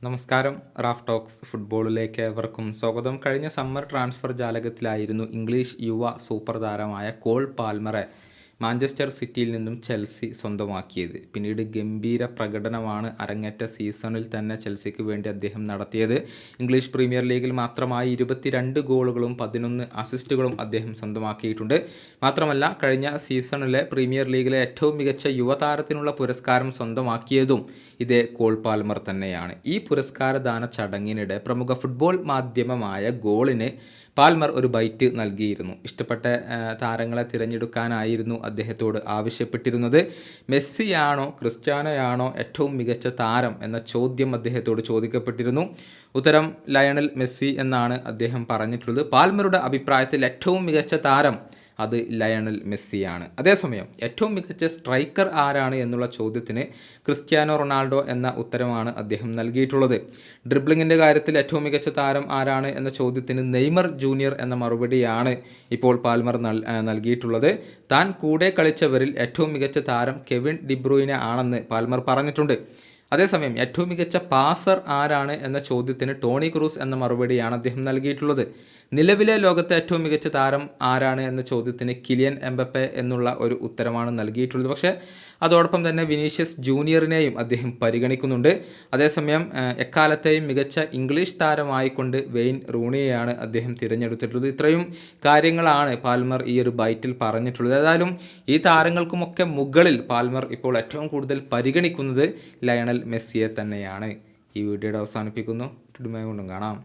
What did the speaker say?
നമസ്കാരം. Raf talks ഫുട്ബോളിലേക്ക് ഏവർക്കും സ്വാഗതം. കഴിഞ്ഞ സമ്മർ ട്രാൻസ്ഫർ ജാലകത്തിലായിരുന്നു ഇംഗ്ലീഷ് യുവ സൂപ്പർ താരമായ കോൾ പാൽമറെ മാഞ്ചസ്റ്റർ സിറ്റിയിൽ നിന്നും ചെൽസി സ്വന്തമാക്കിയത്. പിന്നീട് ഗംഭീര പ്രകടനമാണ് അരങ്ങേറ്റ സീസണിൽ തന്നെ ചെൽസിക്ക് വേണ്ടി അദ്ദേഹം നടത്തിയത്. ഇംഗ്ലീഷ് പ്രീമിയർ ലീഗിൽ മാത്രമായി 22 ഗോളുകളും 11 അസിസ്റ്റുകളും അദ്ദേഹം സ്വന്തമാക്കിയിട്ടുണ്ട്. മാത്രമല്ല, കഴിഞ്ഞ സീസണിലെ പ്രീമിയർ ലീഗിലെ ഏറ്റവും മികച്ച യുവതാരത്തിനുള്ള പുരസ്കാരം സ്വന്തമാക്കിയതും ഇതേ കോൾ പാൽമർ തന്നെയാണ്. ഈ പുരസ്കാരദാന ചടങ്ങിനിടെ പ്രമുഖ ഫുട്ബോൾ മാധ്യമമായ ഗോളിന് പാൽമർ ഒരു ബൈറ്റ് നൽകിയിരുന്നു. ഇഷ്ടപ്പെട്ട താരങ്ങളെ തിരഞ്ഞെടുക്കാനായിരുന്നു അദ്ദേഹത്തോട് ആവശ്യപ്പെട്ടിരുന്നത്. മെസ്സിയാണോ ക്രിസ്ത്യാനോയാണോ ഏറ്റവും മികച്ച താരം എന്ന ചോദ്യം അദ്ദേഹത്തോട് ചോദിക്കപ്പെട്ടിരുന്നു. ഉത്തരം ലയണൽ മെസ്സി എന്നാണ് അദ്ദേഹം പറഞ്ഞിട്ടുള്ളത്. പാൽമറുടെ അഭിപ്രായത്തിൽ ഏറ്റവും മികച്ച താരം അത് ലയണൽ മെസ്സിയാണ്. അതേസമയം ഏറ്റവും മികച്ച സ്ട്രൈക്കർ ആരാണ് എന്നുള്ള ചോദ്യത്തിന് ക്രിസ്ത്യാനോ റൊണാൾഡോ എന്ന ഉത്തരമാണ് അദ്ദേഹം നൽകിയിട്ടുള്ളത്. ഡ്രിബ്ലിങ്ങിൻ്റെ കാര്യത്തിൽ ഏറ്റവും മികച്ച താരം ആരാണ് എന്ന ചോദ്യത്തിന് നെയ്മർ ജൂനിയർ എന്ന മറുപടിയാണ് ഇപ്പോൾ പാൽമർ നൽകിയിട്ടുള്ളത്. താൻ കൂടെ കളിച്ചവരിൽ ഏറ്റവും മികച്ച താരം കെവിൻ ഡിബ്രൂയിനെ ആണെന്ന് പാൽമർ പറഞ്ഞിട്ടുണ്ട്. അതേസമയം ഏറ്റവും മികച്ച പാസർ ആരാണ് എന്ന ചോദ്യത്തിന് ടോണി ക്രൂസ് എന്ന മറുപടിയാണ് അദ്ദേഹം നൽകിയിട്ടുള്ളത്. നിലവിലെ ലോകത്തെ ഏറ്റവും മികച്ച താരം ആരാണ് എന്ന ചോദ്യത്തിന് കിലിയൻ എംബപ്പെ എന്നുള്ള ഒരു ഉത്തരമാണ് നൽകിയിട്ടുള്ളത്. പക്ഷേ അതോടൊപ്പം തന്നെ വിനീഷ്യസ് ജൂനിയറിനെയും അദ്ദേഹം പരിഗണിക്കുന്നുണ്ട്. അതേസമയം എക്കാലത്തെയും മികച്ച ഇംഗ്ലീഷ് താരമായിക്കൊണ്ട് വെയിൻ റൂണിയെയാണ് അദ്ദേഹം തിരഞ്ഞെടുത്തിട്ടുള്ളത്. ഇത്രയും കാര്യങ്ങളാണ് പാൽമർ ഈ ഒരു ബൈറ്റിൽ പറഞ്ഞിട്ടുള്ളത്. ഏതായാലും ഈ താരങ്ങൾക്കുമൊക്കെ മുകളിൽ പാൽമർ ഇപ്പോൾ ഏറ്റവും കൂടുതൽ പരിഗണിക്കുന്നത് ലയണൽ മെസ്സിയെ തന്നെയാണ്. ഈ വീഡിയോയുടെ അവസാനിപ്പിക്കുന്നു. കാണാം.